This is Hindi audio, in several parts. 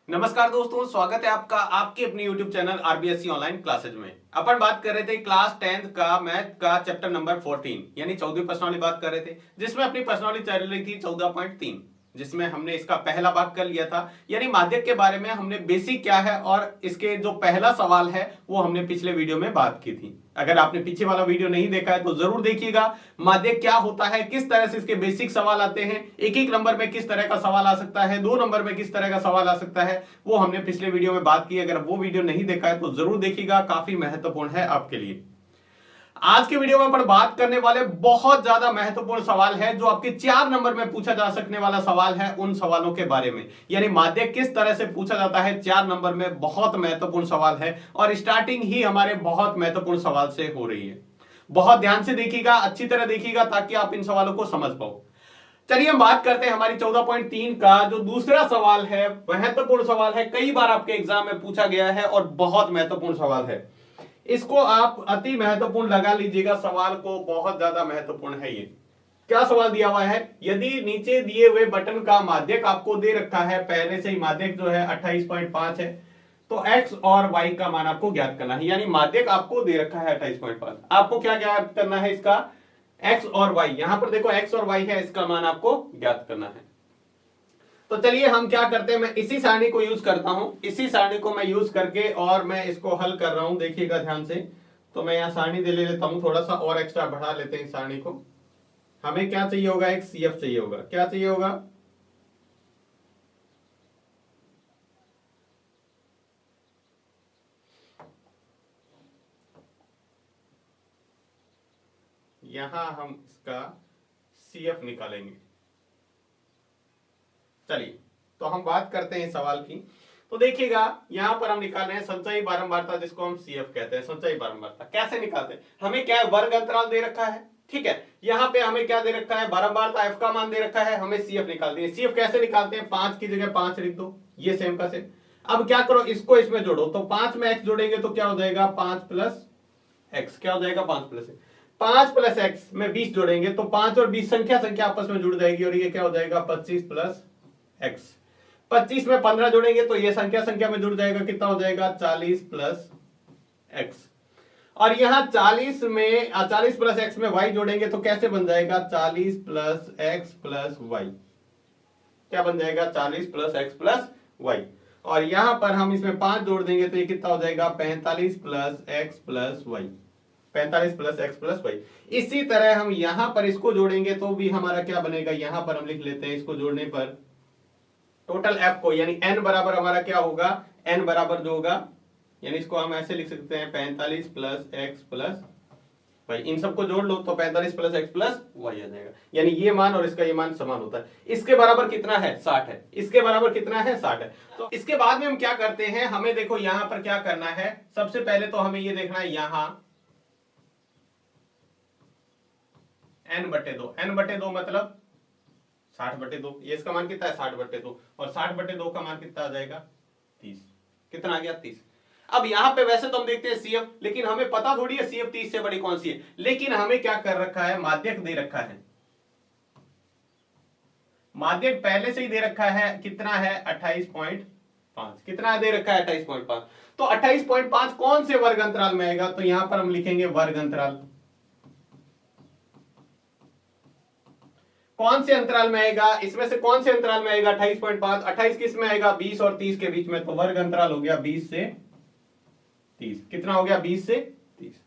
नमस्कार दोस्तों, स्वागत है आपका आपके अपने YouTube channel RBSC online classes में। अपन बात कर रहे थे क्लास 10th का मैथ का चैप्टर नंबर 14 यानी 14वीं प्रश्नावली बात कर रहे थे, जिसमें अपनी प्रश्नावली चल रही थी 14.3, जिसमें हमने इसका पहला भाग कर लिया था। यानी माध्यक के बारे में हमने बेसिक क्या है और इसके जो पहला सवाल है वो हमने पिछले वीडियो में बात की थी। अगर आपने पीछे वाला वीडियो नहीं देखा है तो जरूर देखिएगा। माध्यक क्या होता है, किस तरह से इसके बेसिक सवाल आते हैं, एक एक नंबर में किस तरह का सवाल आ सकता है, 2 नंबर में किस तरह का सवाल आ सकता है, वो हमने पिछले वीडियो में बात की। अगर वो वीडियो नहीं देखा है तो जरूर देखिएगा, काफी महत्वपूर्ण है आपके लिए। आज के वीडियो में अपन बात करने वाले बहुत ज्यादा महत्वपूर्ण सवाल है, जो आपके 4 नंबर में पूछा जा सकने वाला सवाल है, उन सवालों के बारे में। यानी माध्यक किस तरह से पूछा जाता है 4 नंबर में, बहुत महत्वपूर्ण सवाल है और स्टार्टिंग ही हमारे बहुत महत्वपूर्ण सवाल से हो रही है। बहुत ध्यान से देखिएगा, अच्छी तरह देखिएगा ताकि आप इन सवालों को समझ पाओ। चलिए हम बात करते हैं हमारी 14.3 का जो दूसरा सवाल है, महत्वपूर्ण सवाल है, कई बार आपके एग्जाम में पूछा गया है और बहुत महत्वपूर्ण सवाल है। इसको आप अति महत्वपूर्ण लगा लीजिएगा, सवाल को बहुत ज्यादा महत्वपूर्ण है। ये क्या सवाल दिया हुआ है, यदि नीचे दिए हुए बटन का माध्यक आपको दे रखा है, पहले से ही माध्यक जो है 28.5 है, तो x और y का मान आपको ज्ञात करना है। यानी माध्यक आपको दे रखा है 28.5, आपको क्या ज्ञात करना है, इसका x और y। यहां पर देखो x और y है, इसका मान आपको ज्ञात करना है। तो चलिए हम क्या करते हैं, मैं इसी सारणी को यूज करता हूं, इसी सारणी को मैं यूज करके और मैं इसको हल कर रहा हूं। देखिएगा ध्यान से, तो मैं यहां सारणी ले लेता हूं, थोड़ा सा और एक्स्ट्रा बढ़ा लेते हैं इस सारणी को। हमें क्या चाहिए होगा, एक CF चाहिए होगा। क्या चाहिए होगा, यहां हम इसका CF निकालेंगे। चलिए तो हम बात करते हैं सवाल की। तो देखिएगा यहां पर हम निकाल रहे हैं संचयी बारंबारता, जिसको हम CF कहते हैं, संचयी बारंबारता। कैसे निकालते हैं, हमें क्या है, वर्ग अंतराल दे रखा है, ठीक है। यहां पे हमें क्या दे रखा है, बारंबारता f का मान दे रखा है, हमें CF निकालते हैं। CF कैसे निकालते हैं, 5 की जगह 5 लिख दो, ये सेम का सेम। अब क्या करो, इसको इसमें जोड़ो, तो 5 में x जोड़ेंगे तो क्या हो जाएगा, 5 प्लस x। क्या हो जाएगा, 5 प्लस x। 5 प्लस x में 20 जोड़ेंगे तो 5 और 20 संख्या आपस में जुड़ जाएगी और ये क्या हो जाएगा, 25 प्लस x। 25 में 15 जोड़ेंगे तो ये संख्या में जुड़ जाएगा, कितना हो जाएगा, 40 प्लस x। और यहां 40 में 40 प्लस x में y जोड़ेंगे तो कैसे बन जाएगा, 40 प्लस x प्लस y। क्या बन जाएगा, 40 प्लस x प्लस y। और यहां पर हम इसमें 5 जोड़ देंगे तो ये कितना हो जाएगा, 45 plus x plus y। 45 plus x plus y। इसी तरह हम यहां पर इसको जोड़ेंगे तो भी हमारा क्या बनेगा, यहां पर हम लिख लेते हैं, इसको जोड़ने पर टोटल f को, यानी n बराबर हमारा क्या होगा, n बराबर जो होगा, यानी इसको हम ऐसे लिख सकते हैं 45 प्लस x प्लस y। इन सबको जोड़ लो तो 45 प्लस x प्लस y आ जाएगा। यानी ये मान और इसका ये मान समान होता है। इसके बराबर कितना है, 60 है। इसके बराबर कितना है, 60 है। तो इसके बाद में हम क्या करते हैं, हमें देखो यहां पर क्या करना है, सबसे पहले तो हमें ये देखना है, यहां n/2, n/2 मतलब 60/2। ये इसका मान कितना है, 60/2। और 60/2 का मान कितना आ जाएगा, 30। कितना आ गया, 30। अब यहां पे वैसे तो हम देखते हैं CF, लेकिन हमें पता थोड़ी है CF 30 से बड़ी कौन सी है। लेकिन हमें क्या कर रखा है, माध्यक दे रखा है, माध्यक पहले से ही दे रखा है, कितना है, 28.5। कितना दे रखा है, 28.5। तो 28.5 कौन से वर्ग अंतराल में आएगा, तो यहां पर हम लिखेंगे वर्ग अंतराल। कौन से अंतराल में आएगा, इसमें से कौन से अंतराल में आएगा, 28.5। 28 किस में आएगा, 20 और 30 के बीच में, तो वर्ग अंतराल हो गया 20 से 30। कितना हो गया, 20 से 30।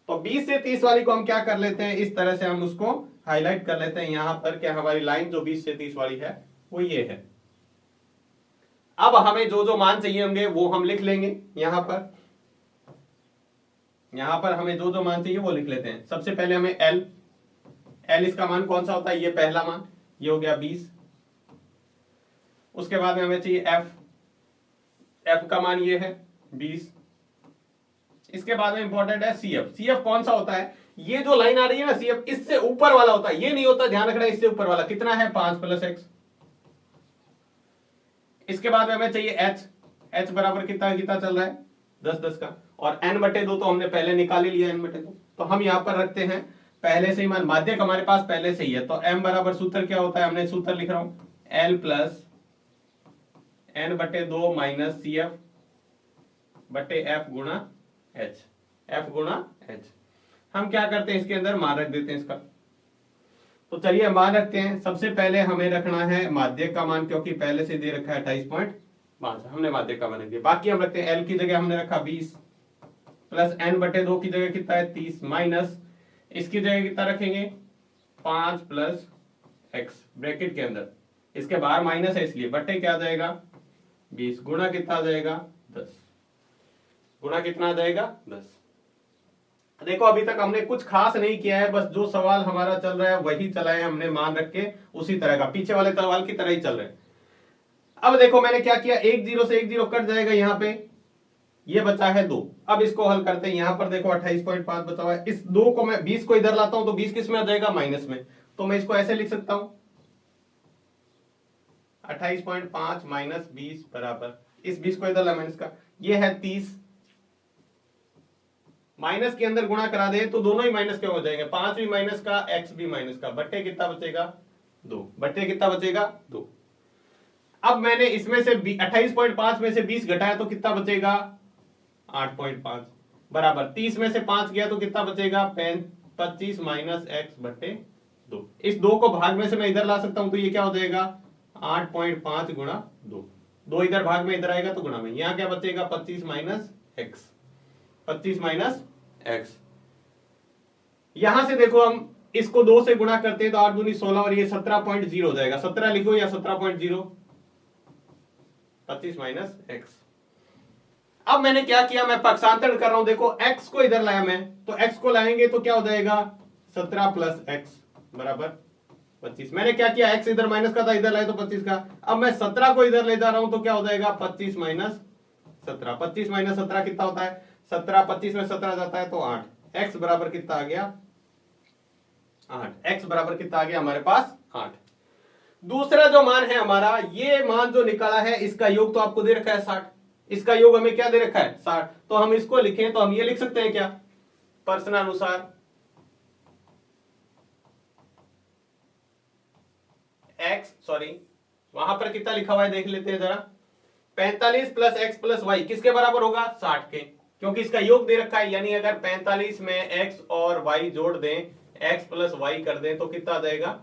तो 20 से 30 वाली को हम क्या कर लेते हैं, इस तरह से हम उसको हाईलाइट कर लेते हैं यहां पर, कि हमारी लाइन जो 20 से 30 वाली है वो ये है। अब हमें जो जो मान चाहिए होंगे वो हम लिख लेंगे यहां पर। यहां पर हमें जो जो मान चाहिए वो लिख लेते हैं। सबसे पहले हमें L इसका मान कौन सा होता है, ये पहला मान, ये हो गया 20। उसके बाद में हमें चाहिए F का मान ये है 20। इसके बाद में इंपॉर्टेंट है CF कौन सा होता है, ये जो लाइन आ रही है ना CF, इससे ऊपर वाला होता है, ये नहीं होता, ध्यान रखना, इससे ऊपर वाला कितना है, 5 प्लस x। इसके बाद में हमें चाहिए H बराबर कितना कितना चल रहा है, 10 का। और n/2 तो हमने पहले निकाल ही लिया, n/2। तो हम यहां पर रखते हैं पहले से ही मान, माध्यक हमारे पास पहले से ही है, तो m बराबर सूत्र क्या होता है, हमने सूत्र लिख रहा हूं, L प्लस n बटे 2 माइनस सी एफ बटे एफ गुणा एच, एफ गुणा एच। हम क्या करते हैं, इसके अंदर मान रख देते हैं इसका। तो चलिए मान रखते हैं। सबसे पहले हमें रखना है माध्यक का मान, क्योंकि पहले से दे रखा है 28.5, हमने माध्यक का मान रख दिया। बाकी हम रखते हैं एल की जगह हमने रखा 20 प्लस एन बटे 2 की जगह कितना है 30 माइनस इसकी जगह कितना रखेंगे 5 प्लस एक्स ब्रैकेट के अंदर, इसके बाहर माइनस है इसलिए बटे क्या आ जाएगा 20 गुणा कितना आ जाएगा 10, गुणा कितना आ जाएगा 10। देखो अभी तक हमने कुछ खास नहीं किया है, बस जो सवाल हमारा चल रहा है वही चला है हमने, मान रख के उसी तरह का पीछे वाले सवाल की तरह ही चल रहे हैं। अब देखो मैंने क्या किया, 1 0 से 1 0 कट जाएगा, यहाँ पे ये बचा है 2। अब इसको हल करते हैं। यहाँ पर देखो 28.5 बचा हुआ है, इस 2 को मैं 20 को इधर लाता हूं तो 20 किस में आ जाएगा माइनस में, तो मैं इसको ऐसे लिख सकता हूं 28.5 माइनस 20 बराबर, इस 20 को इधर ला माइनस का, ये है 30, माइनस के अंदर गुणा करा दे तो दोनों ही माइनस के हो जाएंगे, 5 भी माइनस का x भी माइनस का, बट्टे कितना बचेगा 2, बट्टे कितना बचेगा 2। अब मैंने इसमें से 28.5 में से 20 घटाया तो कितना बचेगा 8.5 बराबर 30 में से 5 गया तो कितना बचेगा 25 माइनस x बट्टे 2। इस 2 को भाग में से मैं इधर ला सकता हूं तो ये क्या हो जाएगा 8.5 गुणा 2, 2 इधर भाग में इधर आएगा तो गुणा में, यहां क्या बचेगा 25 माइनस x, 25 माइनस x। यहां से देखो हम इसको 2 से गुणा करते हैं तो 8 दूनी 16 और ये 17.0 हो जाएगा, 17 लिखो या 17.0, 25 माइनस x। अब मैंने क्या किया, मैं पक्षांतरण कर रहा हूं, देखो x को इधर लाया मैं, तो x को लाएंगे तो क्या हो जाएगा 17 प्लस x बराबर 25। मैंने क्या किया, x इधर माइनस का था, इधर लाए तो 25 का। अब मैं 17 को इधर ले जा रहा हूं तो क्या हो जाएगा 25 माइनस 17, 25 माइनस 17 कितना होता है 17, 25 में 17 जाता है तो 8, x बराबर कितना आ गया 8, x बराबर कितना आ गया हमारे पास 8। दूसरा जो मान है हमारा, ये मान जो निकाला है इसका योग तो आपको दे रखा है 60, इसका योग हमें क्या दे रखा है 60, तो हम इसको लिखें तो हम ये लिख सकते हैं क्या, प्रश्नानुसार x, सॉरी वहां पर कितना लिखा हुआ है देख लेते हैं जरा, 45 प्लस एक्स प्लस वाई किसके बराबर होगा 60 के, क्योंकि इसका योग दे रखा है, यानी अगर 45 में x और y जोड़ दें, x प्लस वाई कर दें तो कितना आ जाएगा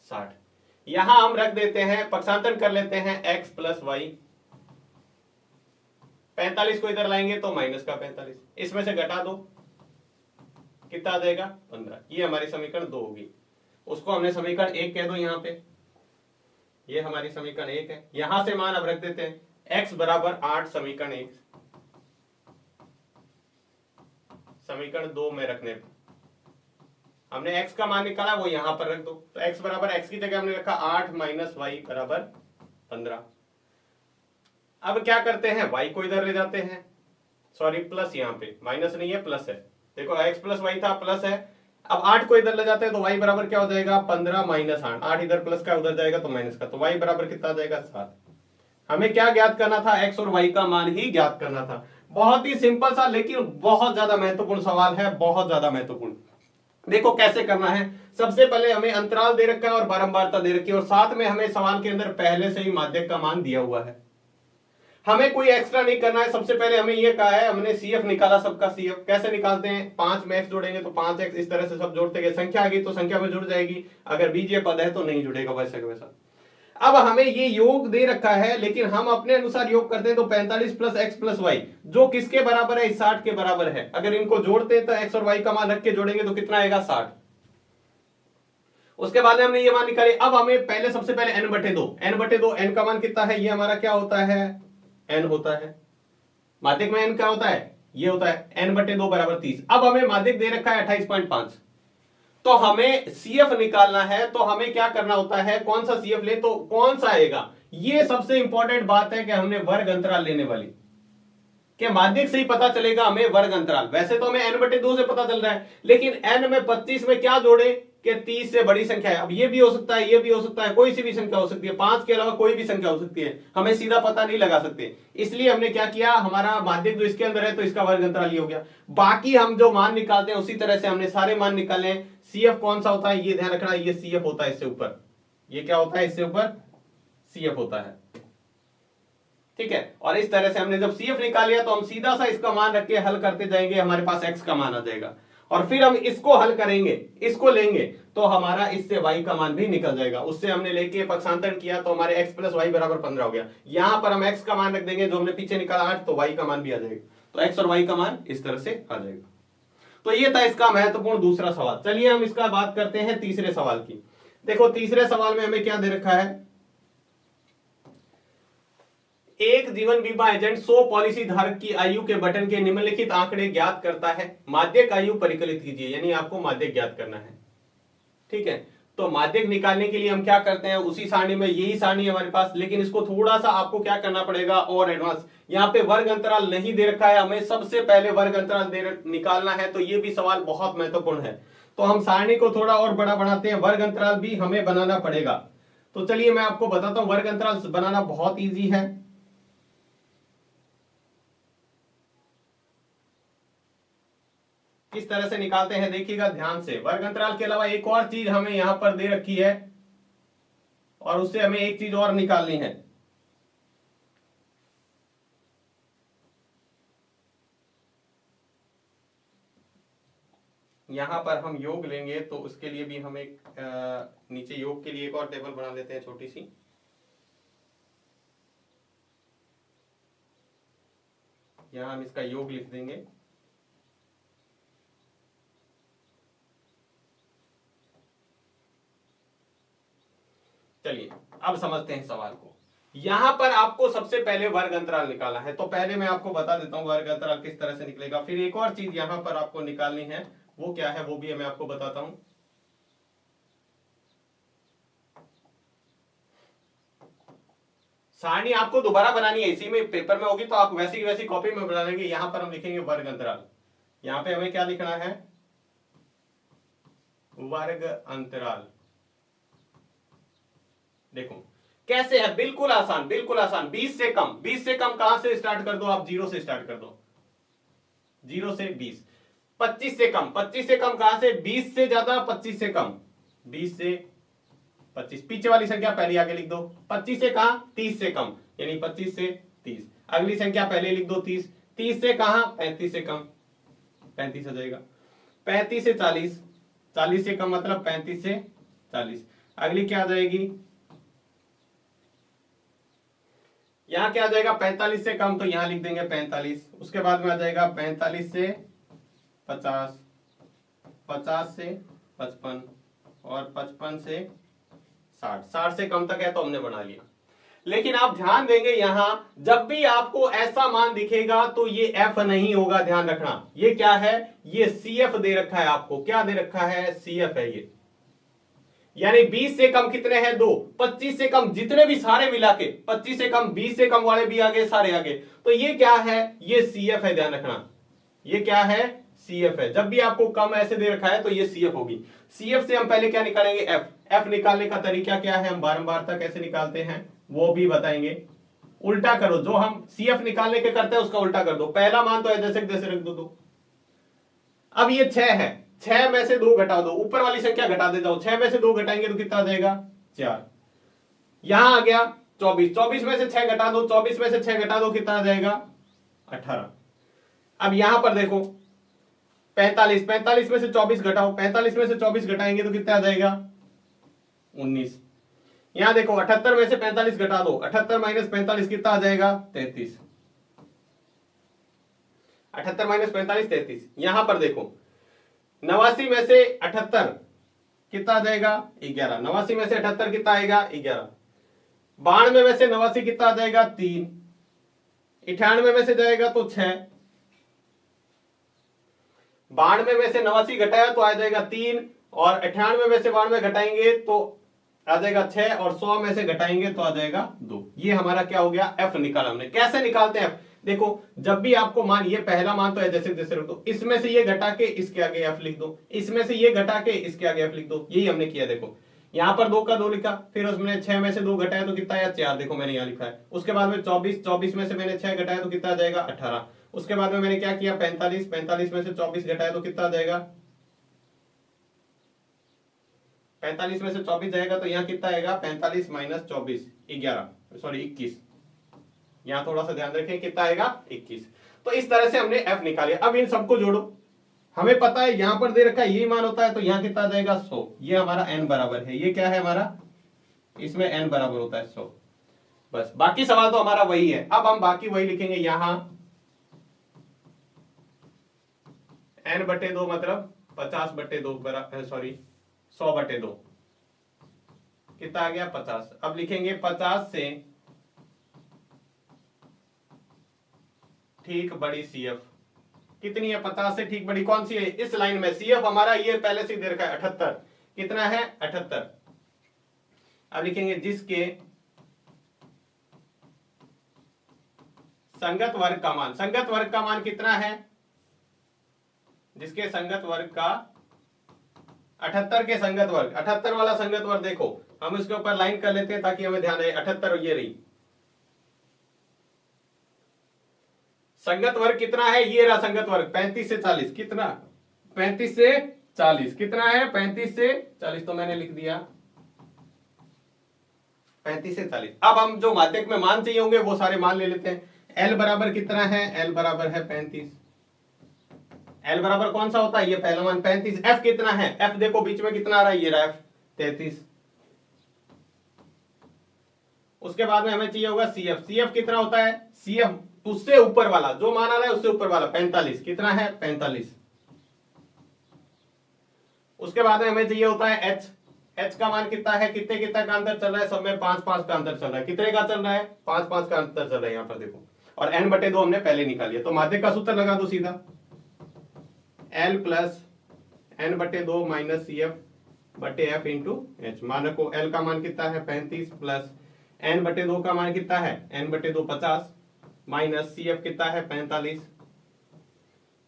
60। यहां हम रख देते हैं, पक्षांतरण कर लेते हैं x प्लस वाई, 45 को इधर लाएंगे तो माइनस का 45, इसमें से घटा दो कितना आ जाएगा 15, ये हमारी समीकरण 2 होगी। उसको हमने समीकरण 1 कह दो, यहाँ पे ये हमारी समीकरण 1 है। यहां से मान अब रख देते हैं x बराबर 8 समीकरण 1, समीकरण 2 में रखने पर हमने x का मान निकाला वो यहां पर रख दो, तो x बराबर x की जगह हमने रखा 8 माइनस वाई बराबर 15। अब क्या करते हैं, y को इधर ले जाते हैं, सॉरी प्लस, यहाँ पे माइनस नहीं है प्लस है, देखो x प्लस वाई था प्लस है, अब 8 को इधर ले जाते हैं तो y बराबर क्या हो जाएगा 15 माइनस 8, 8 इधर प्लस का उधर जाएगा तो माइनस का, तो y बराबर कितना आ जाएगा 7। हमें क्या ज्ञात करना था, x और y का मान ही ज्ञात करना था। बहुत ही सिंपल सा लेकिन बहुत ज्यादा महत्वपूर्ण सवाल है, बहुत ज्यादा महत्वपूर्ण। देखो कैसे करना है, सबसे पहले हमें अंतराल दे रखा है और बारंबारता दे रखी है, और साथ में हमें सवाल के अंदर पहले से ही माध्यक का मान दिया हुआ है, हमें कोई एक्स्ट्रा नहीं करना है। सबसे पहले हमें ये कहा है, हमने CF निकाला, सबका CF कैसे निकालते हैं, 5 में x जोड़ेंगे तो 5x, इस तरह से सब जोड़ते गए, संख्या आ गई तो संख्या में जुड़ जाएगी, अगर बीजीय पद है तो नहीं जुड़ेगा वैसे का वैसा। अब हमें ये योग दे रखा है, लेकिन हम अपने अनुसार योग करते हैं तो 45 प्लस एक्स प्लस वाई जो किसके बराबर है 60 के बराबर है, अगर इनको जोड़ते हैं तो x और y का मान रख के जोड़ेंगे तो कितना आएगा 60। उसके बाद हमने ये मान निकाले। अब हमें पहले सबसे पहले n बटे 2, n का मान कितना है, ये हमारा क्या होता है n होता है, माध्यक में n क्या होता है, ये होता है n बटे 2 बराबर 30। अब हमें माध्यक दे रखा है 28.5, तो हमें CF निकालना है, तो हमें क्या करना होता है, कौन सा CF ले तो कौन सा आएगा, ये सबसे इंपॉर्टेंट बात है कि हमने वर्ग अंतराल लेने वाली, कि माध्यक से ही पता चलेगा हमें वर्ग अंतराल। वैसे तो हमें n बटे 2 से पता चल रहा है, लेकिन n में 25 में क्या जोड़े कि 30 से बड़ी संख्या है। अब ये भी हो सकता है, ये भी हो सकता है, कोई सी भी संख्या हो सकती है, 5 के अलावा कोई भी संख्या हो सकती है, हमें सीधा पता नहीं लगा सकते। इसलिए हमने क्या किया, हमारा माध्यक जो इसके अंदर है तो इसका वर्ग अंतराल ये हो गया। बाकी हम जो मान निकालते हैं उसी तरह से हमने सारे मान निकाले। CF कौन सा होता है ये ध्यान रखना, ये CF होता है इससे ऊपर, ये क्या होता है इससे ऊपर CF होता है। ठीक है। और इस तरह से हमने जब CF निकाल लिया तो हम सीधा सा इसका मान रख के हल करते जाएंगे, हमारे पास x का मान आ जाएगा, और फिर हम इसको हल करेंगे, इसको लेंगे तो हमारा इससे y का मान भी निकल जाएगा। उससे हमने लेके पक्षांतरण किया तो हमारे x प्लस वाई बराबर 15 हो गया। यहां पर हम x का मान रख देंगे जो हमने पीछे निकाला 8, तो y का मान भी आ जाएगा, तो x और y का मान इस तरह से आ जाएगा। तो ये था इसका महत्वपूर्ण दूसरा सवाल। चलिए हम इसका बात करते हैं तीसरे सवाल की। देखो तीसरे सवाल में हमें क्या दे रखा है, एक जीवन बीमा एजेंट 100 पॉलिसी धारक की आयु के बटन के निम्नलिखित आंकड़े ज्ञात करता है, माध्यक आयु परिकलित कीजिए, यानी आपको माध्यक ज्ञात करना है। ठीक है, तो माध्यक निकालने के लिए हम क्या करते हैं, उसी सारणी में, यही सारणी है हमारे पास, लेकिन इसको थोड़ा सा आपको क्या करना पड़ेगा और एडवांस। यहाँ पे वर्ग अंतराल नहीं दे रखा है, हमें सबसे पहले वर्ग अंतराल निकालना है, तो ये भी सवाल बहुत महत्वपूर्ण है। तो हम सारणी को थोड़ा और बड़ा बनाते हैं, वर्ग अंतराल भी हमें बनाना पड़ेगा। तो चलिए मैं आपको बताता हूं, वर्ग अंतराल बनाना बहुत ईजी है। किस तरह से निकालते हैं देखिएगा ध्यान से। वर्ग अंतराल के अलावा एक और चीज हमें यहां पर दे रखी है, और उससे हमें एक चीज और निकालनी है। यहां पर हम योग लेंगे तो उसके लिए भी हम एक नीचे योग के लिए एक और टेबल बना लेते हैं छोटी सी। यहां हम इसका योग लिख देंगे। चलिए अब समझते हैं सवाल को। यहां पर आपको सबसे पहले वर्ग अंतराल निकालना है, तो पहले मैं आपको बता देता हूं वर्ग अंतराल किस तरह से निकलेगा। फिर एक और चीज यहां पर आपको निकालनी है, वो क्या है वो भी मैं आपको बताता हूं। सारणी आपको दोबारा बनानी है, इसी में पेपर में होगी तो आप वैसी की वैसी कॉपी में बना लेंगे। यहां पर हम लिखेंगे वर्ग अंतराल, यहां पे हमें क्या लिखना है, वर्ग अंतराल। देखो कैसे है, बिल्कुल आसान, बिल्कुल आसान। 20 से कम, 20 से कम कहां से स्टार्ट कर दो आप, 0 से स्टार्ट कर दो, 0 से 20। 25 से कम, 25 से कम कहां से, 20 से ज्यादा, 25 से कम, 20 से 25, पीछे वाली संख्या पहले आगे लिख दो। 25 से कहां, 30 से कम, यानी 25 से 30, अगली संख्या पहले लिख दो 30, 30 से कहां, 35 से कम, 35 हो जाएगा। 35 से 40, 40 से कम मतलब 35 से 40, अगली क्या आ जाएगी, यहां क्या आ जाएगा, 45 से कम, तो यहां लिख देंगे 45। उसके बाद में आ जाएगा 45 से 50, 50 से 55, और 55 से 60, 60 से कम तक है तो हमने बना लिया। लेकिन आप ध्यान देंगे यहां जब भी आपको ऐसा मान दिखेगा तो ये f नहीं होगा, ध्यान रखना। ये क्या है, ये CF दे रखा है आपको, क्या दे रखा है, CF है ये। यानी 20 से कम कितने हैं, 2। 25 से कम जितने भी सारे मिला के, 25 से कम, 20 से कम वाले भी आगे, सारे आगे, तो ये क्या है, ये CF है, ध्यान रखना। ये क्या है, CF है। जब भी आपको कम ऐसे दे रखा है तो ये CF होगी। CF से हम पहले क्या निकालेंगे, F निकालने का तरीका क्या है, हम बारंबार तक कैसे निकालते हैं वो भी बताएंगे। उल्टा करो, जो हम CF निकालने के करते हैं उसका उल्टा कर दो। पहला मान तो है जैसे जैसे रख दो। तो अब ये 6 है, 6 में से 2 घटा दो, ऊपर वाली संख्या घटा दे जाओ, 6 में से 2 घटाएंगे तो कितना आ जाएगा, 4। यहां आ गया 24, 24 में से 6 घटा दो, 24 में से 6 घटा दो, कितना आ जाएगा, 18। अब यहां पर देखो 45, 45 में से 24 घटाओ, 45 में से 24 घटाएंगे तो कितना आ जाएगा, 19। यहां देखो 78 में से 45 घटा दो, 78 माइनस 45 कितना आ जाएगा, 33। 78 माइनस 45 33। यहां पर देखो 89 में से 78 कितना आ जाएगा, 11। 89 में से 78 कितना आएगा, 11। 92 में से 89 कितना आ जाएगा, 3। 98 में से जाएगा तो 6। 92 में से 89 घटाया तो आ जाएगा 3, और 98 में से 92 घटाएंगे तो आ जाएगा 6, और 100 में से घटाएंगे तो आ जाएगा 2। ये हमारा क्या हो गया, F निकाला हमने। कैसे निकालते हैं F, देखो जब भी आपको मान, ये पहला मान तो है जैसे जैसे रख दो, इसमें से ये घटा के इसके आगे F लिख दो, इसमें से ये घटा के इसके आगे F लिख दो, यही हमने किया। देखो यहां पर 2 का 2 लिखा, फिर उसमें 6 में से 2 घटाया तो कितना आया, 4। देखो मैंने यहां लिखा है। उसके बाद में 24, 24 में से मैंने 6 घटाया तो कितना आ जाएगा, 18। उसके बाद में मैंने क्या किया, 45, 45 में से 24 घटाया तो कितना आ जाएगा, 45 में से 24 जाएगा तो यहाँ कितना आएगा, 45 माइनस 24, 11, सॉरी 21। यहाँ थोड़ा सा ध्यान रखें, कितना आएगा 21। तो इस तरह से हमने एफ निकाली। अब इन सबको जोड़ो, हमें पता है यहां पर दे रखा है ये मान होता है, तो यहाँ कितना आ जाएगा 100। ये हमारा n बराबर है, ये क्या है हमारा, इसमें n बराबर होता है 100। बस बाकी सवाल तो हमारा वही है। अब हम बाकी वही लिखेंगे, यहां n/2 मतलब 50/2 बराबर, सॉरी 100/2, कितना आ गया 50। अब लिखेंगे 50 से ठीक बड़ी CF कितनी है, 50 से ठीक बड़ी कौन सी है, इस लाइन में CF हमारा ये पहले से दे रखा है 78, कितना है 78। अब लिखेंगे जिसके संगत वर्ग का मान, संगत वर्ग का मान कितना है, जिसके संगत वर्ग का 78 के संगत वर्ग, 78 वाला संगत वर्ग देखो, हम इसके ऊपर लाइन कर लेते हैं ताकि हमें ध्यान रहे। 78 ये रही संगत वर्ग, कितना है, ये रहा संगत वर्ग 35 से 40, कितना 35 से 40, कितना है 35 से 40, तो मैंने लिख दिया 35 से 40। अब हम जो माध्यक में मान चाहिए होंगे वो सारे मान ले लेते हैं। L बराबर कितना है, L बराबर है 35। L बराबर कौन सा होता है, ये पहला मान 35। F कितना है, F देखो बीच में कितना आ रहा है, ये रहा F 33। उसके बाद में हमें चाहिए होगा CF, CF कितना होता है, CF उससे ऊपर वाला जो मान आ रहा है उससे ऊपर वाला 45, कितना है 45। उसके बाद में हमें चाहिए होता है H, H का मान कितना है, कितने कितना का अंतर चल रहा है, सब में 5-5 का अंतर चल रहा है, कितने का चल रहा है 5-5 का अंतर चल रहा है यहाँ पर देखो, और n/2 हमने पहले निकाल लिया। तो माध्यक का सूत्र लगा दो सीधा, L plus n/2 minus CF/F into H। मान रखो L का मान कितना है 35 प्लस n/2 का मान कितना है, n/2 50 माइनस CF कितना है 45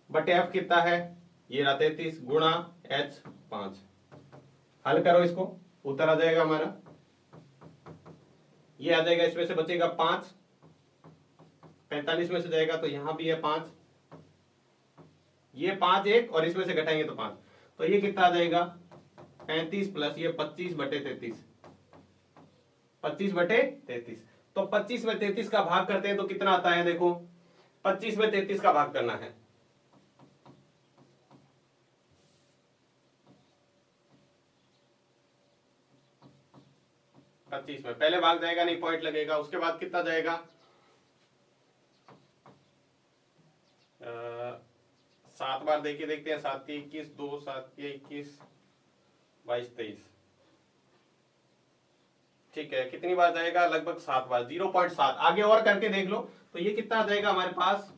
बटे F कितना है, ये रहा 33 गुणा H 5। हल करो इसको, उत्तर आ जाएगा हमारा, ये आ जाएगा, इसमें से बचेगा 5, 45 में से जाएगा तो यहां भी है 5, ये 5 एक और इसमें से घटाएंगे तो 5, तो ये कितना आ जाएगा 35 प्लस ये 25/33, 25/33। तो 25 में 33 का भाग करते हैं तो कितना आता है, देखो 25 में 33 का भाग करना है, में पहले भाग जाएगा नहीं, पॉइंट लगेगा। उसके बाद कितना जाएगा 7 बार देखिए, देखते हैं 7 के 21, 2 7 के 21, 22 23, ठीक है, कितनी बार जाएगा, लगभग 7 बार, 0.7। आगे और करके देख लो, तो ये कितना आ जाएगा हमारे पास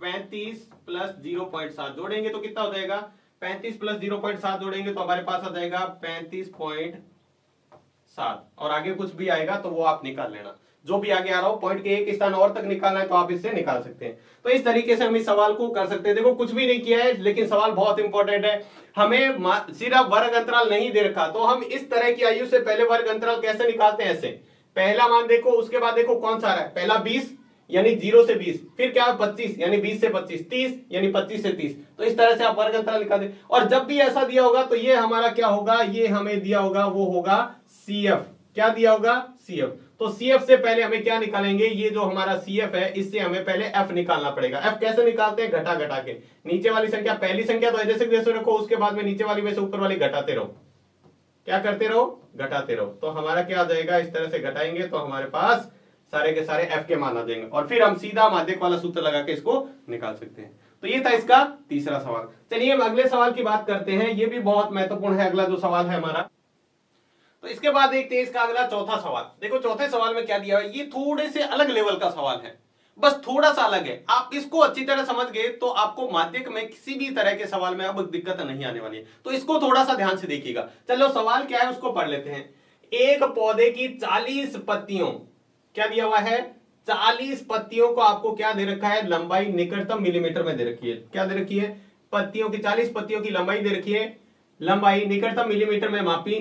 35 प्लस 0.7 जोड़ेंगे तो कितना हो जाएगा, 35 प्लस 0.7 जोड़ेंगे तो हमारे पास आ जाएगा 35.7, और आगे कुछ भी आएगा तो वो आप निकाल लेना, जो भी आगे आ रहा हो पॉइंट के एक स्थान और तक निकालना है तो आप इससे निकाल सकते हैं। तो इस तरीके से हम इस सवाल को कर सकते हैं। देखो कुछ भी नहीं किया है लेकिन सवाल बहुत इंपॉर्टेंट है, हमें सिर्फ वर्ग अंतराल नहीं दे रखा, तो हम इस तरह की आयु से पहले वर्ग अंतराल कैसे निकालते हैं, ऐसे पहला मान देखो, उसके बाद देखो कौन सा आ रहा है, पहला 20 यानी 0 से 20, फिर क्या है 25 यानी 20 से 25, 30 यानी 25 से 30, तो इस तरह से आप वर्ग अंतराल निकाल दे। और जब भी ऐसा दिया होगा तो ये हमारा क्या होगा, ये हमें दिया होगा वो होगा CF, क्या दिया होगा CF। तो CF से पहले हमें क्या निकालेंगे, ये जो हमारा CF है इससे हमें पहले F निकालना पड़ेगा। F कैसे निकालते हैं, घटा घटा के, नीचे वाली संख्या पहली संख्या तो ऐसे जैसे रखो, उसके बाद में नीचे वाली में से ऊपर वाली घटाते रहो, क्या करते रहो, घटाते रहो। तो हमारा क्या आ जाएगा, इस तरह से घटाएंगे तो हमारे पास सारे के सारे F के मान आ जाएंगे, और फिर हम सीधा माध्यक वाला सूत्र लगा के इसको निकाल सकते हैं। तो ये था इसका तीसरा सवाल। चलिए हम अगले सवाल की बात करते हैं, ये भी बहुत महत्वपूर्ण है अगला जो सवाल है हमारा। तो इसके बाद देखते हैं इसका अगला चौथा सवाल। देखो चौथे सवाल में क्या दिया है, ये थोड़े से अलग लेवल का सवाल है, बस थोड़ा सा अलग है। आप इसको अच्छी तरह समझ गए तो आपको माध्यक में किसी भी तरह के सवाल में अब दिक्कत नहीं आने वाली है। तो इसको थोड़ा सा ध्यान से देखिएगा। चलो सवाल क्या है उसको पढ़ लेते हैं। एक पौधे की 40 पत्तियों, क्या दिया हुआ है, 40 पत्तियों को आपको क्या दे रखा है, लंबाई निकटतम मिलीमीटर में दे रखी है। क्या दे रखी है, पत्तियों की 40 पत्तियों की लंबाई दे रखी है, लंबाई निकटतम मिलीमीटर में मापी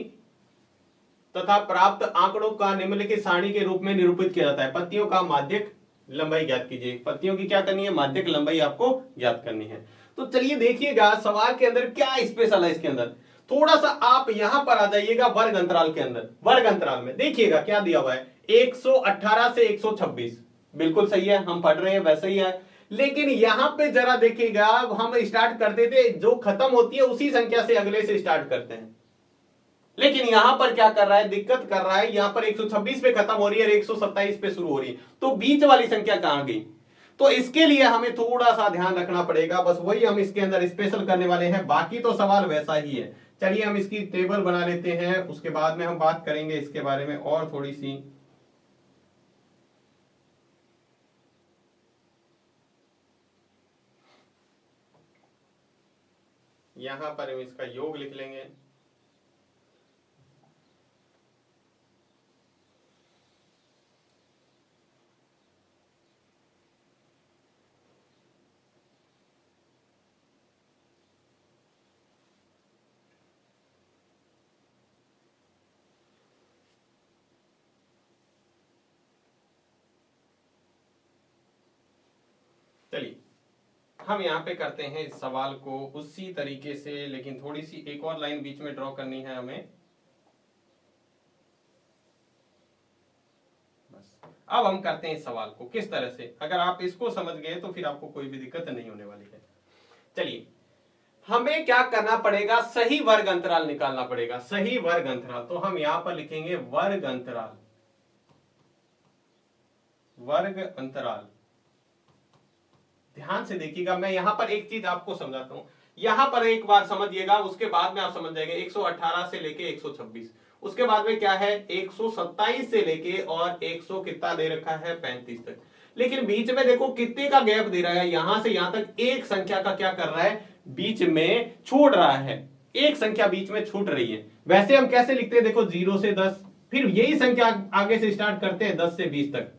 तथा प्राप्त आंकड़ों का निम्नलिखित सारणी के रूप में निरूपित किया जाता है। पत्तियों का माध्यक लंबाई ज्ञात कीजिए। पत्तियों की क्या करनी है, माध्यक लंबाई आपको ज्ञात करनी है। तो चलिए देखिएगा सवाल के अंदर क्या स्पेशल है। इसके अंदर थोड़ा सा आप यहां पर आ जाइएगा वर्ग अंतराल के अंदर। वर्ग अंतराल में देखिएगा क्या दिया हुआ है, 118 से 126, बिल्कुल सही है, हम पढ़ रहे हैं वैसे ही है। लेकिन यहां पे जरा देखिएगा, हम स्टार्ट करते थे जो खत्म होती है उसी संख्या से अगले से स्टार्ट करते हैं, लेकिन यहां पर क्या कर रहा है, दिक्कत कर रहा है, यहां पर 126 पे खत्म हो रही है और 127 पे शुरू हो रही है, तो बीच वाली संख्या कहां गई। तो इसके लिए हमें थोड़ा सा ध्यान रखना पड़ेगा, बस वही हम इसके अंदर स्पेशल करने वाले हैं, बाकी तो सवाल वैसा ही है। चलिए हम इसकी टेबल बना लेते हैं, उसके बाद में हम बात करेंगे इसके बारे में और थोड़ी सी। यहां पर हम इसका योग लिख लेंगे। चलिए हम यहाँ पे करते हैं इस सवाल को उसी तरीके से, लेकिन थोड़ी सी एक और लाइन बीच में ड्रॉ करनी है हमें। बस अब हम करते हैं इस सवाल को किस तरह से, अगर आप इसको समझ गए तो फिर आपको कोई भी दिक्कत नहीं होने वाली है। चलिए हमें क्या करना पड़ेगा, सही वर्ग अंतराल निकालना पड़ेगा, सही वर्ग अंतराल। तो हम यहां पर लिखेंगे वर्ग अंतराल, वर्ग अंतराल। ध्यान से देखिएगा, मैं यहां पर एक चीज आपको समझाता हूं, यहां पर एक बार समझिएगा, उसके बाद में आप समझ जाएंगे। 118 से लेके 126, उसके बाद में क्या है 127 से लेके और 100 कितना दे रखा है 35 तक। लेकिन बीच में देखो कितने का गैप दे रहा है, यहां से यहां तक एक संख्या का क्या कर रहा है, बीच में छोड़ रहा है, एक संख्या बीच में छूट रही है। वैसे हम कैसे लिखते हैं, देखो 0 से 10, फिर यही संख्या आगे से स्टार्ट करते हैं 10 से 20 तक,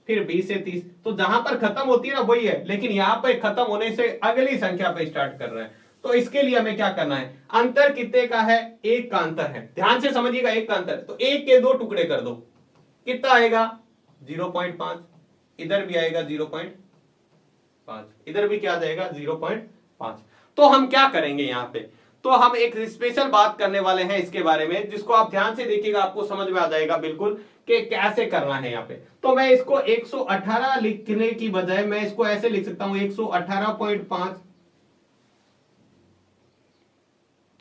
फिर 20 से 30, तो जहां पर खत्म होती है ना वही है, लेकिन यहां पर खत्म होने से अगली संख्या पे स्टार्ट कर रहा है। तो इसके लिए हमें क्या करना है, अंतर कितने का है, एक का अंतर है, ध्यान से समझिएगा, एक का अंतर। तो एक के दो टुकड़े कर दो, कितना आएगा 0.5, इधर भी आएगा 0.5, इधर भी क्या आ जाएगा 0.5। तो हम क्या करेंगे यहां पे, तो हम एक स्पेशल बात करने वाले हैं इसके बारे में, जिसको आप ध्यान से देखिएगा, आपको समझ में आ जाएगा बिल्कुल कि कैसे करना है यहाँ पे। तो मैं इसको 118 लिखने की बजाय मैं इसको ऐसे लिख सकता हूं 118.5,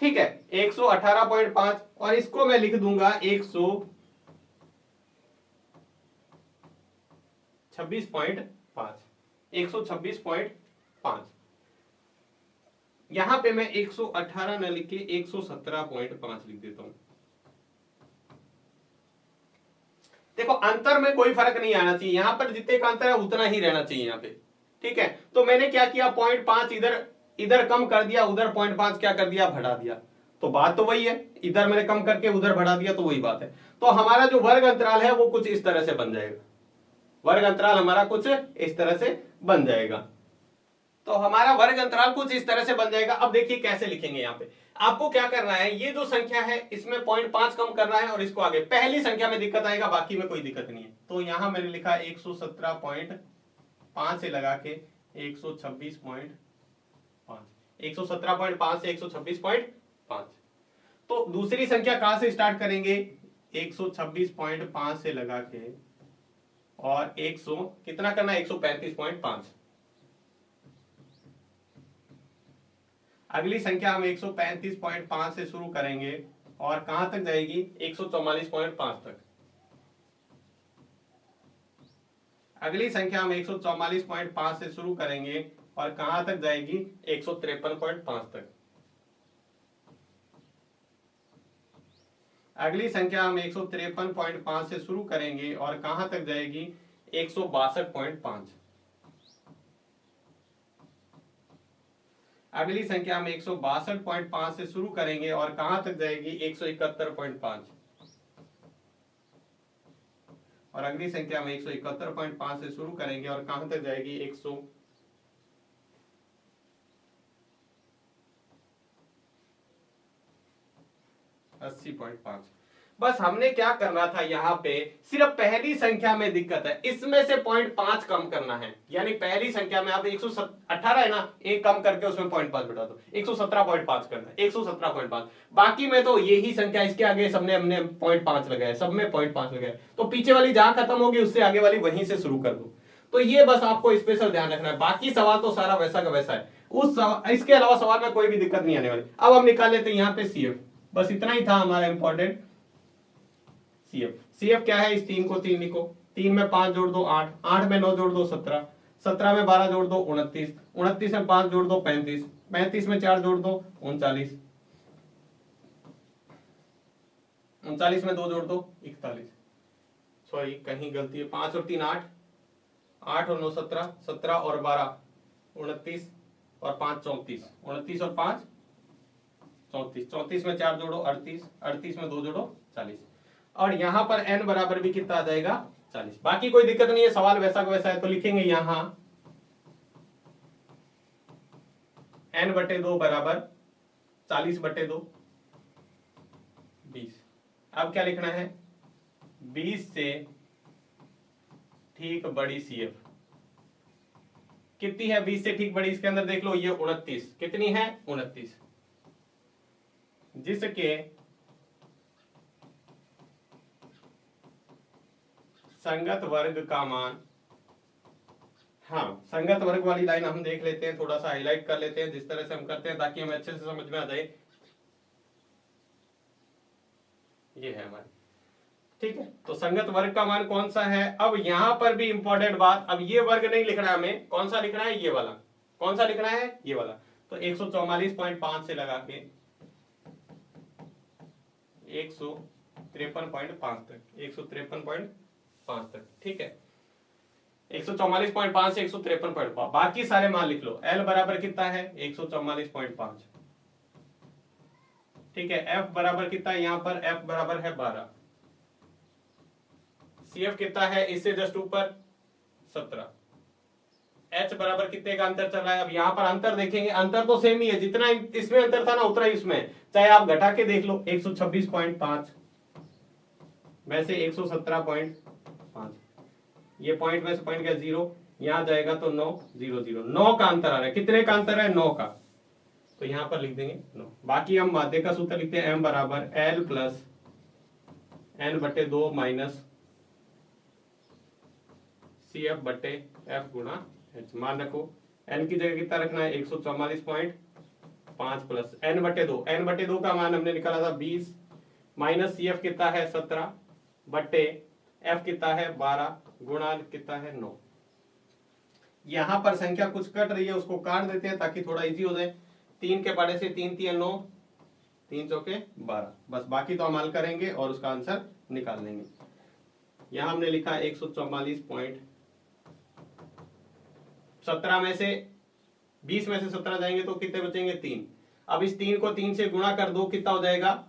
ठीक है 118.5, और इसको मैं लिख दूंगा 126.5, 126.5। यहां पे मैं 118 न लिख के 117.5 लिख देता हूं। देखो अंतर में कोई फर्क नहीं आना चाहिए, यहां पर जितने का अंतर है उतना ही रहना चाहिए यहाँ पे, ठीक है। तो मैंने क्या किया, 0.5 इधर इधर कम कर दिया, उधर 0.5 क्या कर दिया, बढ़ा दिया। तो बात तो वही है, इधर मैंने कम करके उधर बढ़ा दिया, तो वही बात है। तो हमारा जो वर्ग अंतराल है वो कुछ इस तरह से बन जाएगा, वर्ग अंतराल हमारा कुछ इस तरह से बन जाएगा। तो हमारा वर्ग अंतराल कुछ इस तरह से बन जाएगा। अब देखिए कैसे लिखेंगे, यहाँ पे आपको क्या करना है, ये जो संख्या है इसमें 0.5 कम करना है और इसको आगे, पहली संख्या में दिक्कत आएगा, बाकी में कोई दिक्कत नहीं है। तो यहां मैंने लिखा 117.5 से लगा के 126.5, 117.5 से 126.5। तो दूसरी संख्या कहां से स्टार्ट करेंगे, 126.5 से लगा के और 100 कितना करना है 135.5। अगली संख्या हम 135.5 से शुरू करेंगे और कहां तक जाएगी 144.5 तक। अगली संख्या हम 144.5 से शुरू करेंगे और कहां तक जाएगी 153.5 तक। अगली संख्या हम 153.5 से शुरू करेंगे और कहां तक जाएगी 162.5। अगली संख्या हम 162.5 से शुरू करेंगे और कहां तक जाएगी 171.5। और अगली संख्या हम 171.5 से शुरू करेंगे और कहां तक जाएगी 180.5। बस हमने क्या करना था, यहाँ पे सिर्फ पहली संख्या में दिक्कत है, इसमें से 0.5 कम करना है। यानी पहली संख्या में आप 118 है ना, एक कम करके उसमें 0.5 बिठा दो, 117.5 करना है, 117.5। बाकी में तो यही संख्या, इसके आगे सबने हमने 0.5 लगाया, सब में 0.5 लगाया, तो पीछे वाली जहां खत्म होगी उससे आगे वाली वहीं से शुरू कर दो। तो ये बस आपको स्पेशल ध्यान रखना है, बाकी सवाल तो सारा वैसा का वैसा है, इसके अलावा सवाल में कोई भी दिक्कत नहीं आने वाली। अब हम निकाल लेते हैं यहाँ पे सीएफ, बस इतना ही था हमारा इंपॉर्टेंट। सीएफ क्या है, इस 3 को 3 लिखो, 3 में 5 जोड़ दो 8, 8 में 9 जोड़ दो 17, 17 में 12 जोड़ दो 29, 29 में 5 जोड़ दो 35, 35 में 4 जोड़ दो 39, 39 में 2 जोड़ दो 41, सॉरी कहीं गलती है, 5 और 3 8, 8 और 9 17, 17 और 12 29 और 5 34, 29 और 5 34, 34 में 4 जोड़ो 38, 38 में 2 जोड़ो 40, और यहां पर n बराबर भी कितना आ जाएगा 40। बाकी कोई दिक्कत नहीं है, सवाल वैसा का वैसा है, तो लिखेंगे यहां n/2 बराबर 40/2 20। अब क्या लिखना है, 20 से ठीक बड़ी सीएफ कितनी है, 20 से ठीक बड़ी, इसके अंदर देख लो ये 29, कितनी है 29, जिसके संगत वर्ग का मान, हाँ संगत वर्ग वाली लाइन हम देख लेते हैं, थोड़ा सा हाईलाइट कर लेते हैं जिस तरह से हम करते हैं ताकि हमें अच्छे से समझ में आ जाए। ये है हमारी, ठीक है, तो संगत वर्ग का मान कौन सा है। अब यहां पर भी इंपॉर्टेंट बात, अब ये वर्ग नहीं लिखना है हमें, कौन सा लिखना है, ये वाला, कौन सा लिखना है, ये वाला। तो 144.5 से लगा के 153.5 तक, 153.5 तक, ठीक है, 144.5 से 153.5, बाकी सारे मान लिख लो। L बराबर कितना है 144.5, ठीक है, F बराबर कितना है, यहां पर F बराबर है 12, CF कितना है इससे जस्ट ऊपर 17, H बराबर कितने का अंतर चल रहा है। अब यहां पर अंतर देखेंगे, अंतर तो सेम ही है, जितना इसमें अंतर था ना उतना ही इसमें, चाहे आप घटा के देख लो, 126.5 में से 117.5, ये पॉइंट में से पॉइंट का 0 यहां जाएगा तो 9 0 0, 9 का अंतर आ रहा है, कितने का अंतर है 9 का, तो यहां पर लिख देंगे 9। बाकी हम माध्य का सूत्र लिखते हैं, m बराबर L plus n/2 minus CF बटे F गुणा H। मान रखो n की जगह कितना रखना है 144.5 प्लस n/2, n/2 का मान हमने निकाला था 20 माइनस CF कितना है 17 बटे F कितना है 12 गुणा कितना है 9। यहां पर संख्या कुछ कट रही है, उसको काट देते हैं ताकि थोड़ा इजी हो जाए। 3 के पढ़े से 3 3 9, 3 चौके 12, बस बाकी तो हम हल करेंगे और उसका आंसर निकाल लेंगे। यहां हमने लिखा 144.17 में से 20 में से 17 जाएंगे तो कितने बचेंगे 3। अब इस 3 को 3 से गुणा कर दो, कितना हो जाएगा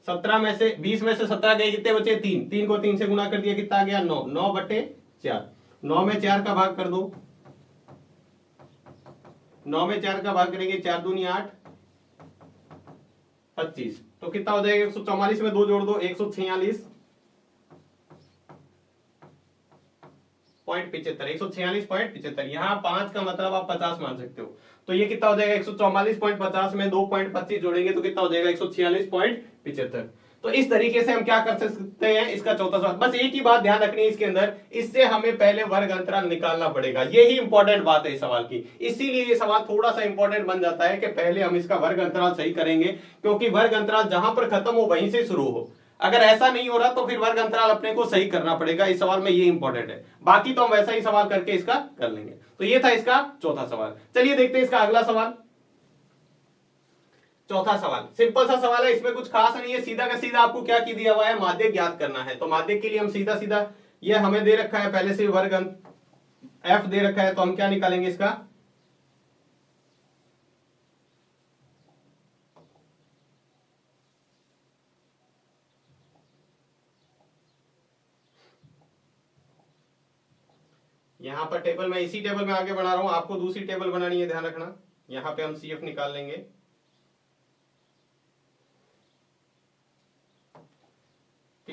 17 में से 20 में से 17 गए, कितने बचे 3, 3 को 3 से गुणा कर दिया, कितना आ गया 9, 9/4, 9 में 4 का भाग कर दो, 9 में 4 का भाग करेंगे 4 दूनी 8 25, तो कितना हो जाएगा 144 में 2 जोड़ दो 146.75, 146.75, यहाँ 5 का मतलब आप 50 मान सकते हो, तो ये कितना हो जाएगा 144.50 में 2.25 जोड़ेंगे तो कितना हो जाएगा 146.75। तो इस तरीके से हम क्या कर सकते हैं, इसका चौथा सवाल। बस एक ही बात ध्यान रखनी है इसके अंदर, इससे हमें पहले वर्ग अंतराल निकालना पड़ेगा, यही इंपॉर्टेंट बात है इस सवाल की। इसीलिए ये सवाल थोड़ा सा इंपॉर्टेंट बन जाता है कि पहले हम इसका वर्ग अंतराल सही करेंगे, क्योंकि वर्ग अंतराल जहां पर खत्म हो वहीं से शुरू हो। अगर ऐसा नहीं हो रहा तो फिर वर्ग अंतराल अपने को सही करना पड़ेगा, इस सवाल में ये इंपॉर्टेंट है। बाकी तो हम वैसा ही सवाल करके इसका कर लेंगे। तो ये था इसका चौथा सवाल। चलिए देखते हैं इसका अगला सवाल। चौथा सवाल सिंपल सा सवाल है, इसमें कुछ खास नहीं है, सीधा का सीधा आपको क्या की दिया हुआ है, माध्य ज्ञात करना है। तो माध्य के लिए हम सीधा सीधा, ये हमें दे रखा है पहले से वर्ग f दे रखा है, तो हम क्या निकालेंगे इसका, यहां पर टेबल में, इसी टेबल में आगे बढ़ा रहा हूं, आपको दूसरी टेबल बनानी है, ध्यान रखना। यहां पे हम CF निकाल लेंगे,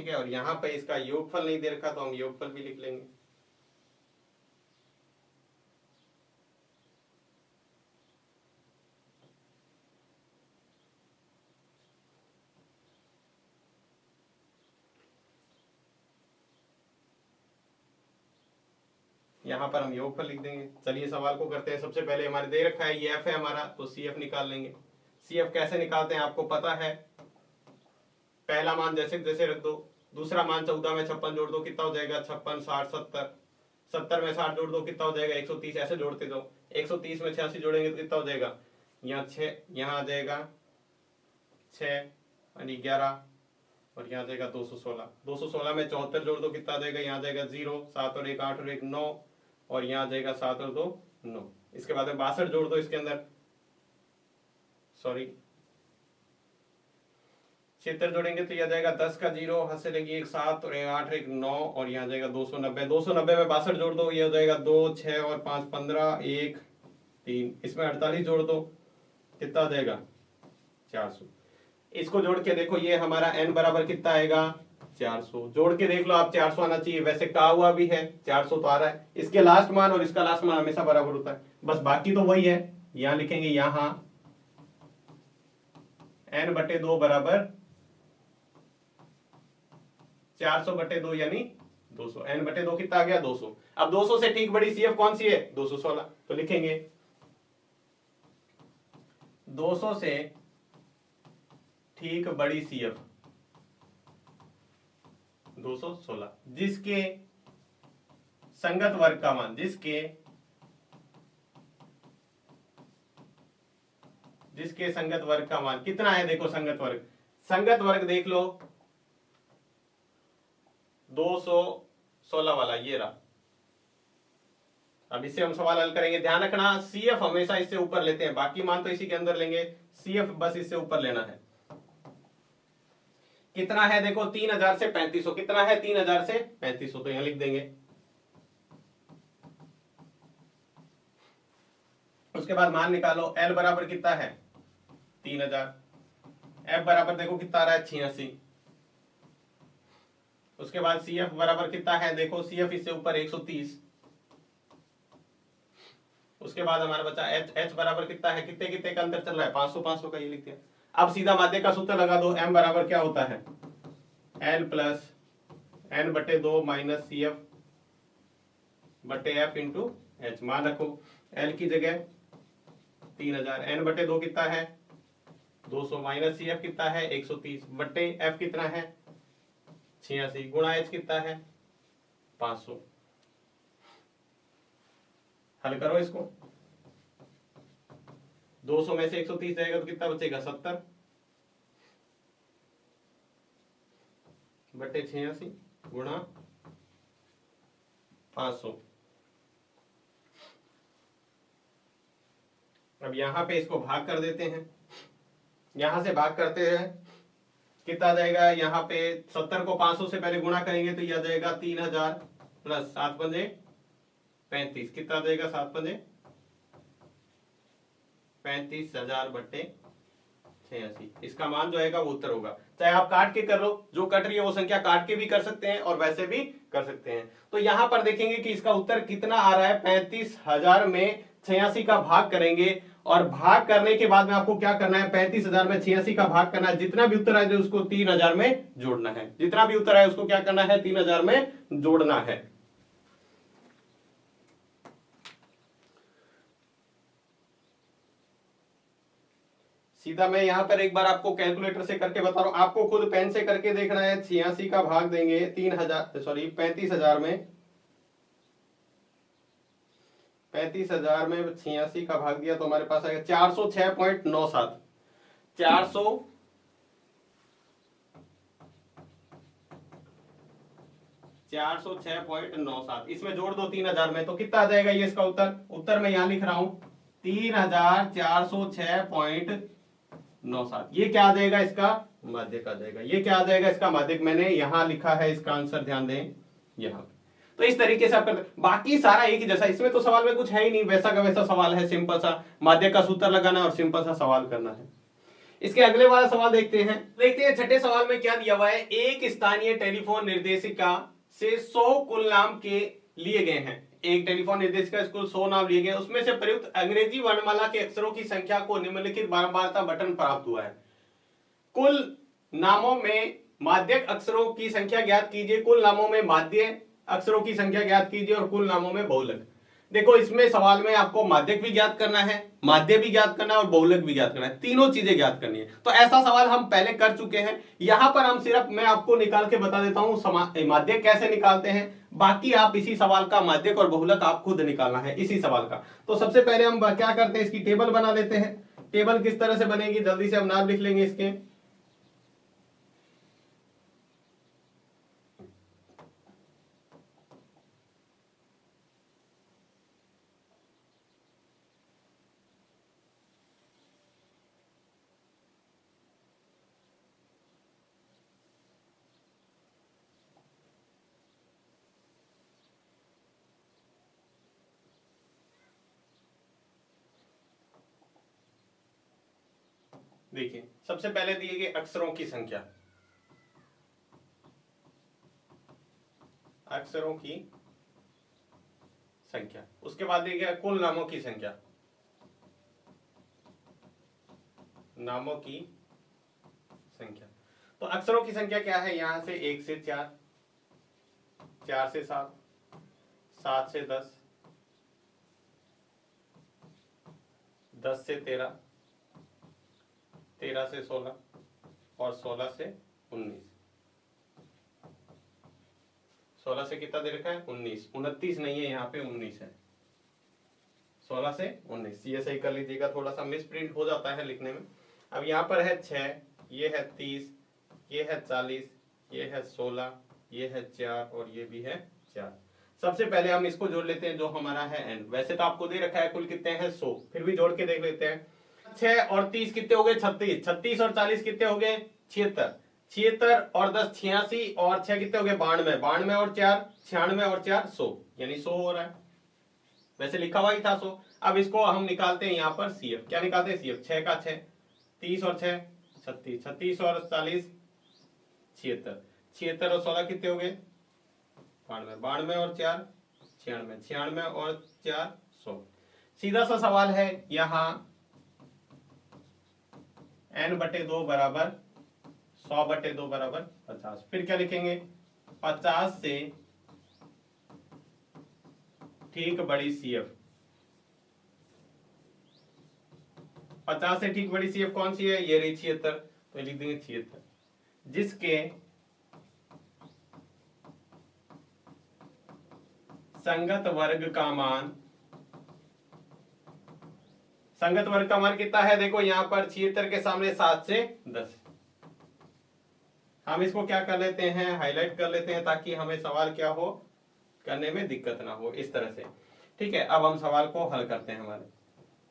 ठीक है। और यहाँ पे इसका योगफल नहीं दे रखा तो हम योगफल भी लिख लेंगे। यहाँ पर हम योगफल लिख देंगे। चलिए सवाल को करते हैं। सबसे पहले हमारे दे रखा है ये एफ है हमारा, तो सी एफ निकाल लेंगे। सी एफ कैसे निकालते हैं आपको पता है, पहला मान जैसे जैसे रख दो, दूसरा मान 14 में 56 जोड़ दो, कितना हो जाएगा 56, 60, 70, 70 में 60 जोड़ दो, कितना हो जाएगा 130, ऐसे जोड़ते जाओ। 130 में 86 जोड़ेंगे तो कितना हो जाएगा, यहाँ 6, यहाँ आ जाएगा 6 यानी 11, और यहाँ जाएगा 216। 216 में 74 जोड़ दो, कितना आ जाएगा, यहाँ जाएगा 0, 7 और 1 8 और 1 9, और यहाँ जाएगा 7 और 2 9। इसके बाद में 62 जोड़ दो इसके अंदर, सॉरी 76 जोड़ेंगे तो यह जाएगा 10 का 0, हाथ से लगी 1 7 और 1 8 1 9, और यहाँ जाएगा 290। 290 में 62 जोड़ दो, यह हो जाएगा 2 6 और 5 15 1 3, इसमें 48 जोड़ दो, कितना आ जाएगा 400। इसको जोड़ के देखो, ये हमारा n बराबर कितना आएगा 400। जोड़ के देख लो आप, 400 आना चाहिए, वैसे कहा हुआ भी है 400 तो आ रहा है। इसके लास्ट मान और इसका लास्ट मान हमेशा बराबर होता है, बस बाकी तो वही है। यहां लिखेंगे यहां n/2 बराबर 400/2 यानी 200। n/2 कितना आ गया 200। अब 200 से ठीक बड़ी सीएफ कौन सी है 216, तो लिखेंगे 200 से ठीक बड़ी सीएफ 216, जिसके संगत वर्ग का मान, जिसके संगत वर्ग का मान कितना है, देखो संगत वर्ग देख लो 216 वाला ये रहा। अब इससे हम सवाल हल करेंगे। ध्यान रखना सीएफ हमेशा इससे ऊपर लेते हैं, बाकी मान तो इसी के अंदर लेंगे, सीएफ बस इससे ऊपर लेना है। कितना है देखो 3000 से 3500, कितना है 3000 से 3500, तो यहां लिख देंगे। उसके बाद मान निकालो, एल बराबर कितना है 3000, एफ बराबर देखो कितना आ रहा है 86। उसके बाद सी एफ बराबर कितना है, देखो सी एफ इससे ऊपर 130। उसके बाद हमारा बचा एच, एच बराबर कितना है, कितने कितने का अंतर चल रहा है 500 500 का, ये लिखते हैं। अब सीधा माध्य का सूत्र लगा दो, एम बराबर क्या होता है L plus n/2 minus C F बटे एफ इंटू एच। मान रखो एल की जगह 3000, n/2 कितना है 200, माइनस सी एफ कितना है 130, बटे एफ कितना है 86, गुणा एच कितना है 500। हल करो इसको, 200 में से 130 जाएगा तो कितना बचेगा 70 बटे 86 गुणा 500। अब यहां पे इसको भाग कर देते हैं, यहां से भाग करते हैं कितना आ जाएगा, यहाँ पे 70 को 500 से पहले गुणा करेंगे तो यह आ जाएगा 3000 प्लस 7 पंजे 35, कितना आ जाएगा 7 पंजे 35,000 बटे 86। इसका मान जो आएगा वो उत्तर होगा। चाहे आप काट के कर लो, जो कट रही है वो संख्या काट के भी कर सकते हैं और वैसे भी कर सकते हैं। तो यहां पर देखेंगे कि इसका उत्तर कितना आ रहा है, 35,000 में 86 का भाग करेंगे, और भाग करने के बाद में आपको क्या करना है, 35,000 में 86 का भाग करना है। जितना भी उत्तर आए उसको 3000 में जोड़ना है, जितना भी उत्तर आए उसको क्या करना है 3000 में जोड़ना है। सीधा मैं यहां पर एक बार आपको कैलकुलेटर से करके बता रहा हूं, आपको खुद पेन से करके देखना है। 86 का भाग देंगे 35,000 में, 35,000 में 86 का भाग दिया तो हमारे पास आएगा 406.97। 406.97 इसमें जोड़ दो 3000 में तो कितना आ जाएगा, ये इसका उत्तर मैं यहां लिख रहा हूं 3406.97। ये क्या आ जाएगा, इसका माध्यक आ जाएगा। ये क्या आ जाएगा, इसका माध्यक मैंने यहां लिखा है, इसका आंसर ध्यान दें यहां। तो इस तरीके से आप करते, बाकी सारा एक ही जैसा, इसमें तो सवाल में कुछ है ही नहीं, वैसा का वैसा सवाल है, सिंपल सा माध्यक का सूत्र लगाना और सिंपल सा सवाल करना है। इसके अगले वाला सवाल देखते हैं छठे सवाल में क्या दिया हुआ है। एक स्थानीय टेलीफोन निर्देशिका से 100 कुल नाम के लिए गए हैं। एक टेलीफोन निर्देशिका से कुल 100 नाम लिए गए, उसमें से प्रयुक्त अंग्रेजी वर्णमाला के अक्षरों की संख्या को निम्नलिखित बारंबारता बटन प्राप्त हुआ है। कुल नामों में माध्यक अक्षरों की संख्या ज्ञात कीजिए, कुल नामों में माध्य अक्षरों की संख्या ज्ञात कीजिए और कुल नामों में बहुलक। देखो इसमें सवाल में आपको माध्यक भी ज्ञात करना है, माध्य भी ज्ञात करना है और बहुलक भी ज्ञात करना है, तीनों चीजें ज्ञात करनी है। तो ऐसा सवाल हम पहले कर चुके हैं। यहां पर हम सिर्फ मैं आपको निकाल के बता देता हूं माध्यक कैसे निकालते हैं, बाकी आप इसी सवाल का माध्यक और बहुलक आप खुद निकालना है इसी सवाल का। तो सबसे पहले हम क्या करते हैं, इसकी टेबल बना लेते हैं। टेबल किस तरह से बनेगी, जल्दी से हम नाम लिख लेंगे इसके। देखिए सबसे पहले दिए गए अक्षरों की संख्या, अक्षरों की संख्या, उसके बाद दिया गया कुल नामों की संख्या, नामों की संख्या। तो अक्षरों की संख्या क्या है, यहां से 1 से 4, 4 से 7, 7 से 10, 10 से 13, 13 से 16 और 16 से 19। 16 से कितना दे रखा है, 19, 29 नहीं है यहाँ पे, 19 है। 16 से 19 ये सही कर लीजिएगा, थोड़ा सा मिस प्रिंट हो जाता है लिखने में। अब यहाँ पर है 6, ये है 30, ये है 40, ये है 16, ये है 4 और ये भी है 4। सबसे पहले हम इसको जोड़ लेते हैं जो हमारा है n। वैसे तो आपको दे रखा है कुल कितने हैं 100, फिर भी जोड़ के देख लेते हैं। 6 और 30 कितने हो गए 36, 36 और 40 कितने हो गए 76, 76 और 10 86 और 6 कितने हो गए 92, 92 और 4 96 और 4 100, यानी 100 हो रहा है। वैसे लिखा हुआ ही था 100। अब इसको हम निकालते हैं यहाँ पर CF, क्या निकालते हैं CF, 6 का 6, 30 और 6 36, 36 और 40 76, 76 और 16 कितने हो गए 92, 92 और 4 96, 96 और 4 100। सीधा सा सवाल है यहाँ n/2 बराबर 100/2 बराबर 50। फिर क्या लिखेंगे, 50 से ठीक बड़ी CF, 50 से ठीक बड़ी CF कौन सी है, ये रही 76, तो लिख देंगे 76, जिसके संगत वर्ग का मान, संगत वर्ग का मान कितना है, देखो यहां पर 76 के सामने 7 से 10। हम इसको क्या कर लेते हैं, हाईलाइट कर लेते हैं ताकि हमें सवाल क्या हो, करने में दिक्कत ना हो, इस तरह से। ठीक है, अब हम सवाल को हल करते हैं। हमारे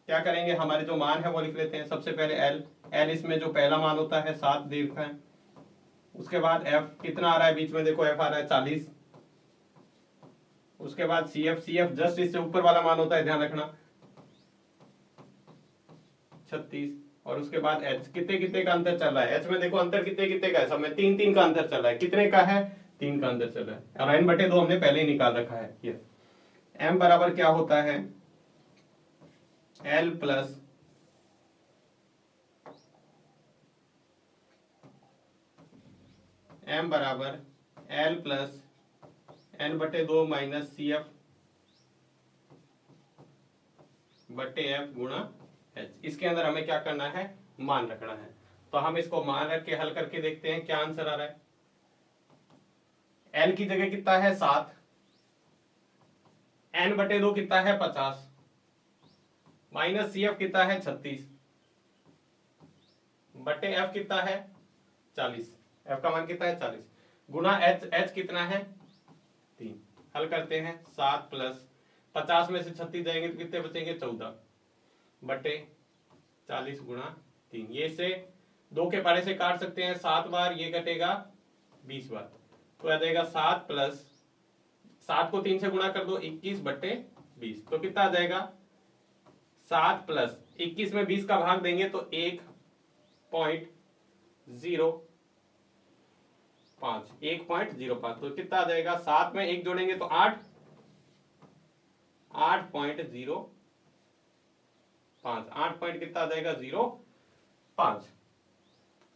क्या करेंगे, हमारे जो मान है वो लिख लेते हैं। सबसे पहले L इसमें जो पहला मान होता है 7 दे रखा है। उसके बाद F कितना आ रहा है बीच में, देखो F आ रहा है 40। उसके बाद CF जस्ट इससे ऊपर वाला मान होता है, ध्यान रखना 36। और उसके बाद H कितने कितने का अंतर चल रहा है, H में देखो अंतर कितने कितने का है, सब में 3 का अंतर चल रहा है। कितने का है, 3 का अंतर चल रहा है। और n/2 हमने पहले ही निकाल रखा है। ये m बराबर क्या होता है, L प्लस m बराबर L plus n/2 minus CF बटे F गुणा H। इसके अंदर हमें क्या करना है, मान रखना है। तो हम इसको मान रख के हल करके देखते हैं क्या आंसर आ रहा है। L की जगह कितना है 7, n/2 कितना है 50, माइनस CF कितना है 36 बटे F कितना है 40, F का मान कितना है 40 गुना H कितना है 3। हल करते हैं, 7 प्लस 50 में से 36 जाएंगे तो कितने बचेंगे 14 बटे 40 गुणा 3। ये से 2 के पारे से काट सकते हैं 7 बार, ये कटेगा 20 बार, तो आ जाएगा 7 प्लस 7 को 3 से गुणा कर दो 21 बटे 20, तो कितना आ जाएगा 7 प्लस 21 में 20 का भाग देंगे तो 1 1.05, 1.05। तो कितना आ जाएगा, 7 में 1 जोड़ेंगे तो 8, 8.05, 8 पॉइंट कितना आ जाएगा, 0.5।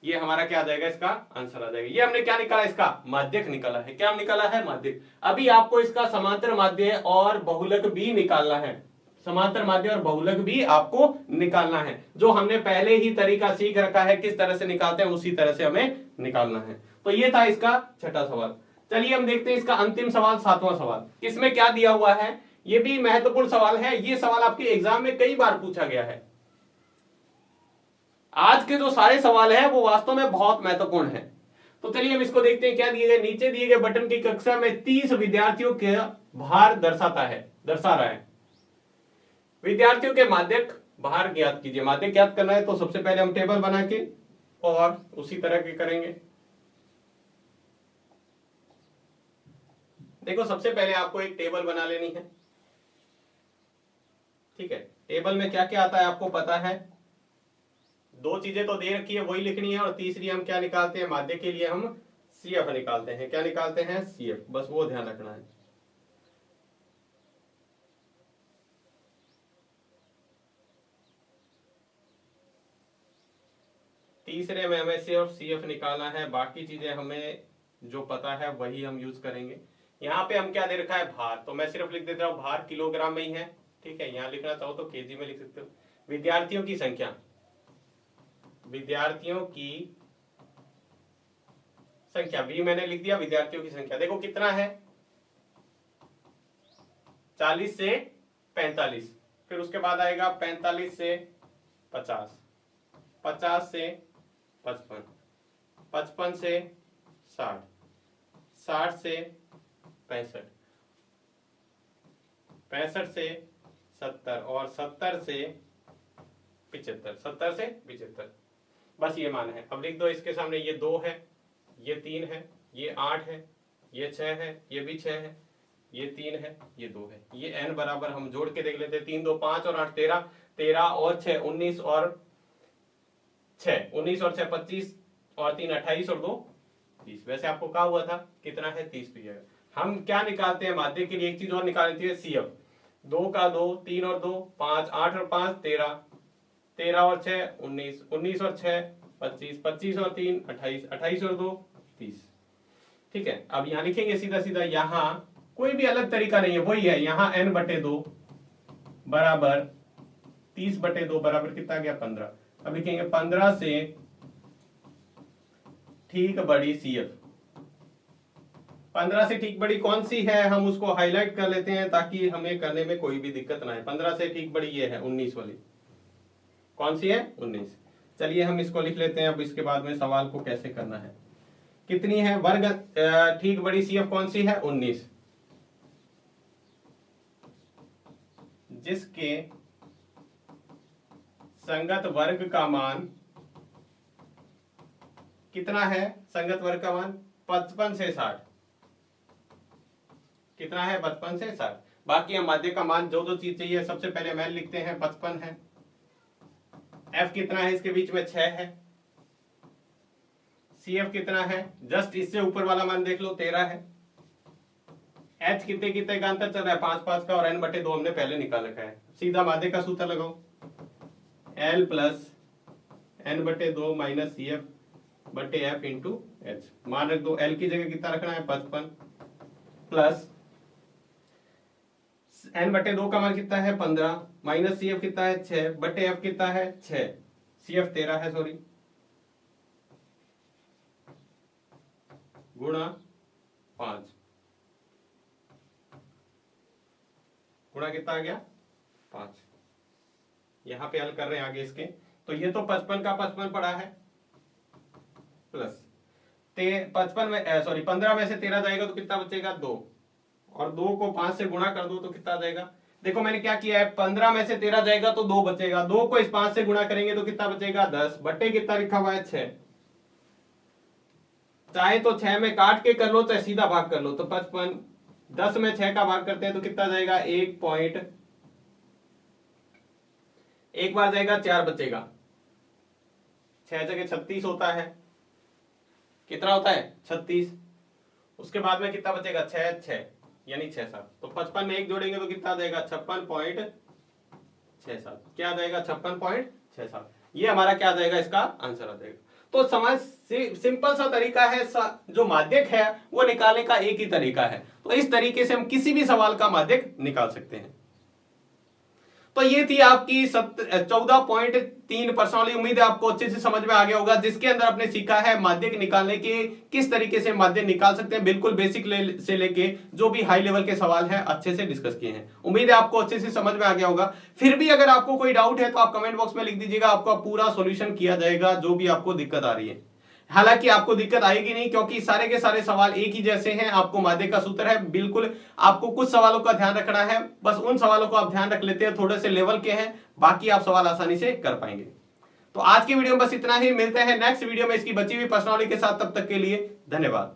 ये हमारा क्या आ जाएगा, इसका आंसर आ जाएगा। ये हमने क्या निकाला, इसका माध्यक निकाला है। क्या निकाला है, माध्यक। अभी आपको इसका समांतर माध्य और बहुलक भी निकालना है। समांतर माध्य और बहुलक भी आपको निकालना है। जो हमने पहले ही तरीका सीख रखा है किस तरह से निकालते हैं, उसी तरह से हमें निकालना है। तो ये था इसका छठा सवाल। चलिए हम देखते हैं इसका अंतिम सवाल, सातवां सवाल। इसमें क्या दिया हुआ है, ये भी महत्वपूर्ण सवाल है। ये सवाल आपके एग्जाम में कई बार पूछा गया है। आज के जो सारे सवाल हैं वो वास्तव में बहुत महत्वपूर्ण है। तो चलिए हम इसको देखते हैं। क्या दिए गए, नीचे दिए गए बटन की कक्षा में 30 विद्यार्थियों के भार दर्शा रहा है। विद्यार्थियों के माध्यक भार ज्ञात कीजिए। माध्यक ज्ञात करना है तो सबसे पहले हम टेबल बना के और उसी तरह के करेंगे। देखो सबसे पहले आपको एक टेबल बना लेनी है, ठीक है। टेबल में क्या क्या आता है आपको पता है। दो चीजें तो दे रखी है, वही लिखनी है। और तीसरी हम क्या निकालते हैं, माध्य के लिए हम CF निकालते हैं। क्या निकालते हैं, CF, बस वो ध्यान रखना है। तीसरे में हमें सिर्फ CF निकालना है, बाकी चीजें हमें जो पता है वही हम यूज करेंगे। यहाँ पे हम क्या दे रखा है, भार, तो मैं सिर्फ लिख देता हूँ भार किलोग्राम में ही है, ठीक है। यहाँ लिखना चाहो तो केजी में लिख सकते हो। विद्यार्थियों की संख्या, विद्यार्थियों की संख्या V मैंने लिख दिया। विद्यार्थियों की संख्या देखो कितना है, 40 से 45, फिर उसके बाद आएगा 45 से 50, 50 से 55, 55 से 60, 60 से 65, 65 से 70 और 70 से 75, 70 से 75। बस ये मान है। अब लिख दो इसके सामने, ये 2 है, ये 3 है, ये 8 है, ये 6 है, ये भी 6 है, ये 3 है, ये 2 है। ये n बराबर हम जोड़ के देख लेते हैं। 3 2 5 और 8 13, 13 और 6 19 और 6 19 और 6 25 और 3 28 और 2 30। वैसे आपको कहा हुआ था कितना है, 30 पीजिएगा। हम क्या निकालते हैं माध्य के लिए, एक चीज और निकालती है CF। 2 का 2, 3 और 2 5, 8 और 5 13, 13 और 6 19, 19 और 6 25, 25 और 3 28, 28 और 2 30, ठीक है। अब यहाँ लिखेंगे सीधा सीधा, यहाँ कोई भी अलग तरीका नहीं है, वही है। यहाँ n/2 बराबर 30/2 बराबर कितना गया, 15। अब लिखेंगे 15 से ठीक बड़ी CF। 15 से ठीक बड़ी कौन सी है, हम उसको हाईलाइट कर लेते हैं ताकि हमें करने में कोई भी दिक्कत ना आए। 15 से ठीक बड़ी ये है 19 वाली। कौन सी है, 19। चलिए हम इसको लिख लेते हैं। अब इसके बाद में सवाल को कैसे करना है, कितनी है वर्ग ठीक बड़ी CF कौन सी है, 19, जिसके संगत वर्ग का मान कितना है, संगत वर्ग का मान 55 से 60। कितना है, 55 से 60। बाकी हम माध्य का मान जो चीज चाहिए सबसे पहले मान लिखते हैं। 55 है, F कितना है, इसके बीच में 6 है, CF कितना है, जस्ट इससे ऊपर वाला मान देख लो 13 है। H कितने कितने का अंतर चल रहा है, 5 5 का, और n/2 हमने पहले निकाल रखा है। सीधा माध्य का सूत्र लगाओ, L plus n/2 minus CF/F into H। मान रख दो, L की जगह कितना रखना है, 55, प्लस n/2 का मान कितना है, 15, माइनस CF कितना है, 6/F कितना है, 6, CF 13 है, सॉरी, गुणा 5, गुणा कितना आ गया, 5। यहां पे हल कर रहे हैं आगे इसके। तो ये तो 55 का 55 पड़ा है, प्लस 55 में सॉरी 15 में से 13 जाएगा तो कितना बचेगा, 2, और 2 को 5 से गुणा कर दो तो कितना आ जाएगा। देखो मैंने क्या किया है, 15 में से 13 जाएगा तो 2 बचेगा, 2 को इस 5 से गुणा करेंगे तो कितना बचेगा, 10, बट्टे कितना लिखा हुआ है, 6। चाहे तो 6 में काट के कर लो, चाहे सीधा भाग कर लो। तो 55, 10 में 6 का भाग करते हैं तो कितना जाएगा, 1 बार जाएगा, 4 बचेगा, 6 जगह 36 होता है, कितना होता है 36। उसके बाद में कितना बचेगा 6 6 यानी 6 7, तो 55 में 1 जोड़ेंगे तो कितना आ जाएगा 56.67, क्या आ जाएगा 56.67। ये हमारा क्या आ जाएगा, इसका आंसर आ जाएगा। तो समझ सिंपल सा तरीका है, जो माध्यक है वो निकालने का एक ही तरीका है। तो इस तरीके से हम किसी भी सवाल का माध्यक निकाल सकते हैं। तो ये थी आपकी 14.3 प्रश्नावली। उम्मीद है आपको अच्छे से समझ में आ गया होगा, जिसके अंदर आपने सीखा है माध्यक निकालने के किस तरीके से माध्यक निकाल सकते हैं। बिल्कुल बेसिक से लेके जो भी हाई लेवल के सवाल है अच्छे से डिस्कस किए हैं। उम्मीद है आपको अच्छे से समझ में आ गया होगा। फिर भी अगर आपको कोई डाउट है तो आप कमेंट बॉक्स में लिख दीजिएगा, आपका पूरा सोल्यूशन किया जाएगा जो भी आपको दिक्कत आ रही है। हालांकि आपको दिक्कत आएगी नहीं, क्योंकि सारे के सारे सवाल एक ही जैसे हैं। आपको माध्यक का सूत्र है, बिल्कुल आपको कुछ सवालों का ध्यान रखना है, बस उन सवालों को आप ध्यान रख लेते हैं, थोड़े से लेवल के हैं, बाकी आप सवाल आसानी से कर पाएंगे। तो आज की वीडियो में बस इतना ही, मिलते हैं नेक्स्ट वीडियो में इसकी बची हुई प्रश्नावली के साथ। तब तक के लिए धन्यवाद।